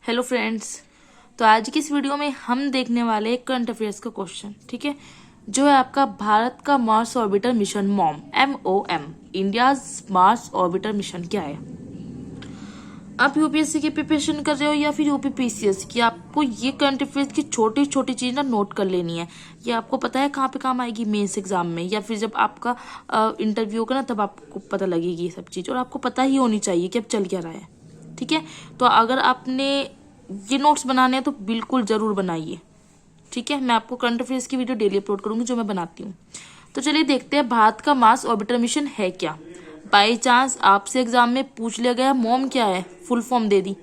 Hello friends. तो आज की इस वीडियो में हम देखने वाले एक करंट अफेयर्स का क्वेश्चन, ठीक है, जो है आपका भारत का Mars orbiter mission MOM, India's Mars orbiter mission क्या है। आप यूपीएससी की प्रिपरेशन कर रहे हो या फिर यूपीपीसीएस की, आपको ये करंट अफेयर्स की छोटी छोटी चीज ना नोट कर लेनी है। ये आपको पता है कहाँ पे काम आएगी, मेंस एग्जाम में, या फिर जब आपका इंटरव्यू होगा ना तब आपको पता लगेगी ये सब चीज, और आपको पता ही होनी चाहिए कि अब चल क्या रहा है। ठीक है, तो अगर आपने ये नोट्स बनाने हैं तो बिल्कुल जरूर बनाइए। ठीक है, मैं आपको करंट अफेयर्स की वीडियो डेली अपलोड करूंगी जो मैं बनाती हूँ। तो चलिए देखते हैं भारत का मार्स ऑर्बिटर मिशन है क्या। बाई चांस आपसे एग्जाम में पूछ लिया गया मॉम क्या है, फुल फॉर्म दे दी,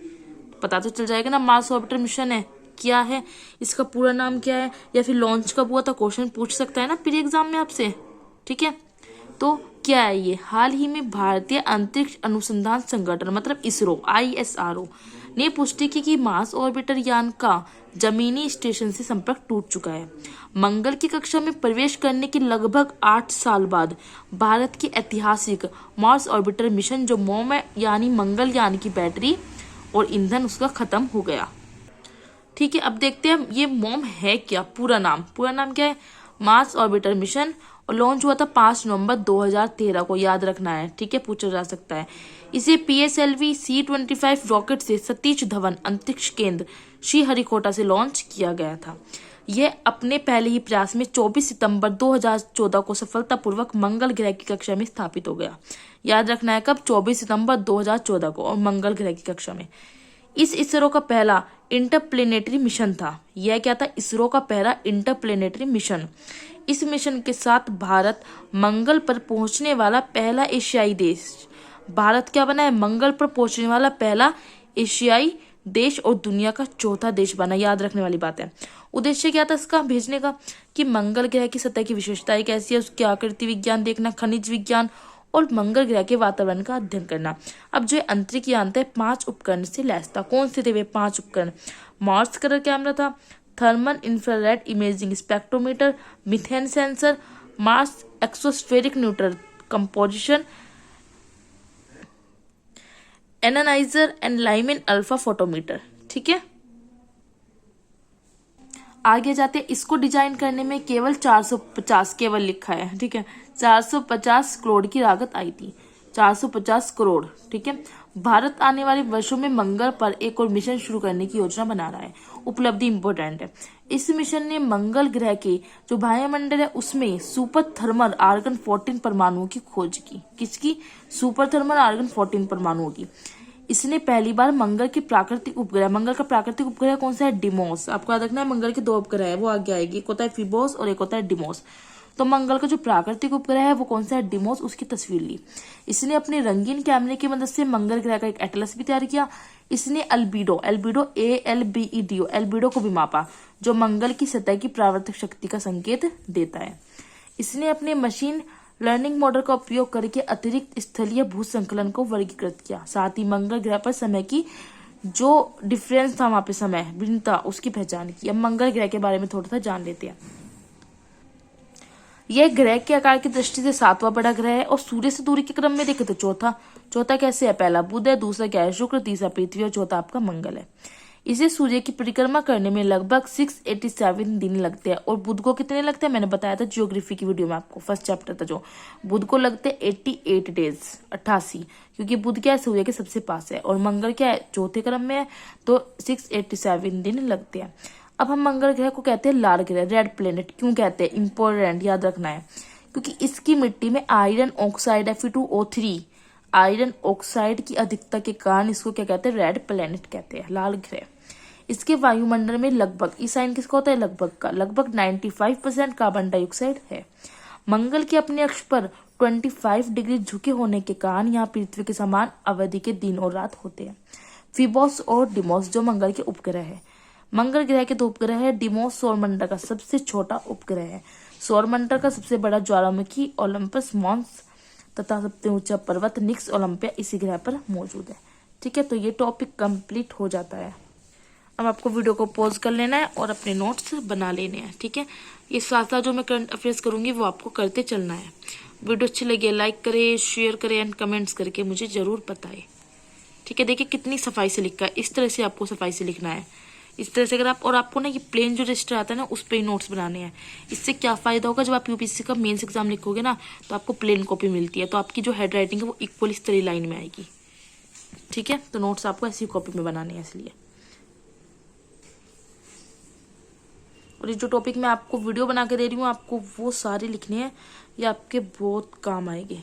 पता तो चल जाएगा ना मार्स ऑर्बिटर मिशन है क्या है, इसका पूरा नाम क्या है, या फिर लॉन्च कब हुआ था, क्वेश्चन पूछ सकता है ना प्री एग्जाम में आपसे। ठीक है, तो क्या है ये, हाल ही में भारतीय अंतरिक्ष अनुसंधान संगठन मतलब इसरो ISRO ने पुष्टि की कि मार्स ऑर्बिटर यान का जमीनी स्टेशन से संपर्क टूट चुका है। मंगल की कक्षा में प्रवेश करने के लगभग 8 साल बाद भारत की ऐतिहासिक मार्स ऑर्बिटर मिशन जो मोम यानी मंगलयान की बैटरी और ईंधन उसका खत्म हो गया। ठीक है, अब देखते हैं ये मॉम है क्या। पूरा नाम क्या है, मार्स ऑर्बिटर मिशन, और लॉन्च हुआ था 5 नवंबर 2013 को, याद रखना है। ठीक है, पूछा जा सकता है। इसे PSLV C-25 रॉकेट से सतीश धवन अंतरिक्ष केंद्र श्रीहरिकोटा से लॉन्च किया गया था। यह अपने पहले ही प्रयास में 24 सितंबर 2014 को सफलतापूर्वक मंगल ग्रह की कक्षा में स्थापित हो गया। याद रखना है कब, 24 सितंबर 2014 को, और मंगल ग्रह की कक्षा में। इस इसरो का पहला इंटरप्लेनेटरी मिशन था। यह क्या था, इसरो का पहला इंटरप्लेनेटरी मिशन। इस मिशन के साथ भारत मंगल पर पहुंचने वाला पहला एशियाई देश, भारत क्या बना है, मंगल पर पहुंचने वाला पहला एशियाई देश और दुनिया का चौथा देश बना। याद रखने वाली बात है। उद्देश्य क्या था इसका भेजने का, कि मंगल ग्रह की सतह की विशेषताएं कैसी है, उसकी आकृति विज्ञान देखना, खनिज विज्ञान और मंगल ग्रह के वातावरण का अध्ययन करना। अब जो अंतरिक्ष यान था 5 उपकरण से लैस था। कौन से थे वे 5 उपकरण, मार्स कलर कैमरा था, thermal infrared imaging spectrometer, methane sensor, Mars exospheric neutral composition analyser and Lyman alpha photometer. ठीक है, आगे जाते इसको डिजाइन करने में केवल 450 केवल लिखा है। ठीक है, 450 करोड़ की लागत आई थी, 450 करोड़। ठीक है, भारत आने वाले वर्षों में मंगल पर एक और मिशन शुरू करने की योजना बना रहा है। उपलब्धि इंपोर्टेंट है, इस मिशन ने मंगल ग्रह के जो वायुमंडल है उसमें सुपर थर्मल आर्गन 14 परमाणुओं की खोज की। किसकी, सुपर थर्मल आर्गन 14 परमाणुओं की। इसने पहली बार मंगल के प्राकृतिक उपग्रह, मंगल का प्राकृतिक उपग्रह कौन सा है, डिमोस। आपको याद रखना है मंगल के 2 उपग्रह है, वो आगे आएगी, एक होता है फिबोस और एक होता है डिमोस। तो मंगल का जो प्राकृतिक उपग्रह है वो कौन सा है, डिमोस, उसकी तस्वीर ली। इसने अपने रंगीन कैमरे की मदद से मंगल ग्रह का एक एटलस भी तैयार किया। इसने अल्बीडो एल्बीडो को भी मापा, जो मंगल की सतह की परावर्तक शक्ति का संकेत देता है। इसने अपने मशीन लर्निंग मॉडल का उपयोग करके अतिरिक्त स्थलीय भू संकलन को वर्गीकृत किया। साथ ही मंगल ग्रह पर समय की जो डिफरेंस था, वहां पे समय भिन्नता, उसकी पहचान की। अब मंगल ग्रह के बारे में थोड़ा सा जान लेते हैं। यह ग्रह के आकार की दृष्टि से 7वां बड़ा ग्रह है, और सूर्य से दूरी के क्रम में देखे तो चौथा कैसे है, पहला बुध है, दूसरा क्या है, शुक्र, तीसरा पृथ्वी और चौथा आपका मंगल है। इसे सूर्य की परिक्रमा करने में लगभग 687 दिन लगते हैं। और बुध को कितने लगते हैं, मैंने बताया था जियोग्राफी की वीडियो में आपको, फर्स्ट चैप्टर था जो, बुध को लगते हैं 88 डेज, 88, क्योंकि बुध क्या है, सूर्य के सबसे पास है, और मंगल क्या है, चौथे क्रम में है, तो 687 दिन लगते हैं। अब हम मंगल ग्रह को कहते हैं लाल ग्रह, रेड प्लेनेट। क्यों कहते हैं, इंपॉर्टेंट, याद रखना है, क्योंकि इसकी मिट्टी में iron oxide Fe2O3 iron oxide की अधिकता के कारण इसको क्या कहते हैं, रेड प्लेनेट कहते हैं, लाल ग्रह। इसके वायुमंडल में लगभग, इस साइन किसका होता है, लगभग 95% कार्बन डाइऑक्साइड है। मंगल के अपने अक्ष पर 25 डिग्री झुके होने के कारण यहाँ पृथ्वी के समान अवधि के दिन और रात होते हैं। फिबोस और डिमोस जो मंगल के उपग्रह है, मंगल ग्रह के 2 उपग्रह है। डिमोस सौरमंडल का सबसे छोटा उपग्रह है। सौरमंडल का सबसे बड़ा ज्वालामुखी ओलंपस मॉन्स तथा सबसे ऊंचा पर्वत निक्स ओलंपिया इसी ग्रह पर मौजूद है। ठीक है, तो ये टॉपिक कंप्लीट हो जाता है। अब आपको वीडियो को पॉज कर लेना है और अपने नोट्स बना लेने हैं। ठीक है, इस साथ साथ जो मैं करंट अफेयर्स करूंगी वो आपको करते चलना है। वीडियो अच्छी लगे लाइक करें, शेयर करें एंड कमेंट्स करके मुझे जरूर बताएं। ठीक है, देखिए कितनी सफाई से लिखा है, इस तरह से आपको सफाई से लिखना है, इस तरह से। अगर आप, और आपको ना ये प्लेन जो रजिस्टर आता है ना उस पर ही नोट्स बनाने हैं। इससे क्या फ़ायदा होगा, जब आप यूपीएससी का मेंस एग्जाम लिखोगे ना तो आपको प्लेन कॉपी मिलती है, तो आपकी जो हैंड राइटिंग है वो इक्वल इस तरह लाइन में आएगी। ठीक है, तो नोट्स आपको ऐसी कॉपी में बनाने हैं इसलिए। और ये जो टॉपिक मैं आपको वीडियो बना के दे रही हूँ, आपको वो सारे लिखने हैं, ये आपके बहुत काम आएंगे।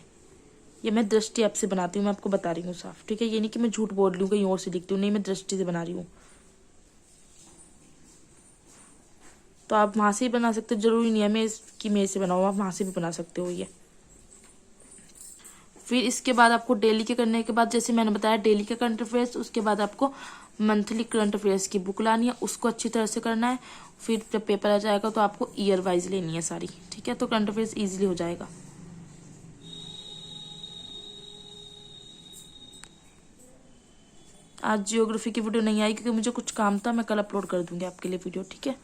ये मैं दृष्टि ऐप से बनाती हूँ, मैं आपको बता रही हूँ साफ। ठीक है, ये नहीं कि मैं झूठ बोल रही हूँ कहीं और से लिखती हूँ, नहीं, मैं दृष्टि से बना रही हूँ। तो आप वहाँ से ही बना सकते हो, जरूरी नहीं है मैं इसकी मेरे से बनाऊँ, आप वहाँ से भी बना सकते हो ये। फिर इसके बाद आपको डेली के करने के बाद, जैसे मैंने बताया डेली का करंट अफेयर्स, उसके बाद आपको मंथली करंट अफेयर्स की बुक लानी है, उसको अच्छी तरह से करना है। फिर जब पेपर आ जाएगा तो आपको ईयर वाइज लेनी है सारी। ठीक है, तो करंट अफेयर्स ईजिली हो जाएगा। आज जियोग्राफी की वीडियो नहीं आई क्योंकि मुझे कुछ काम था, मैं कल अपलोड कर दूंगी आपके लिए वीडियो। ठीक है।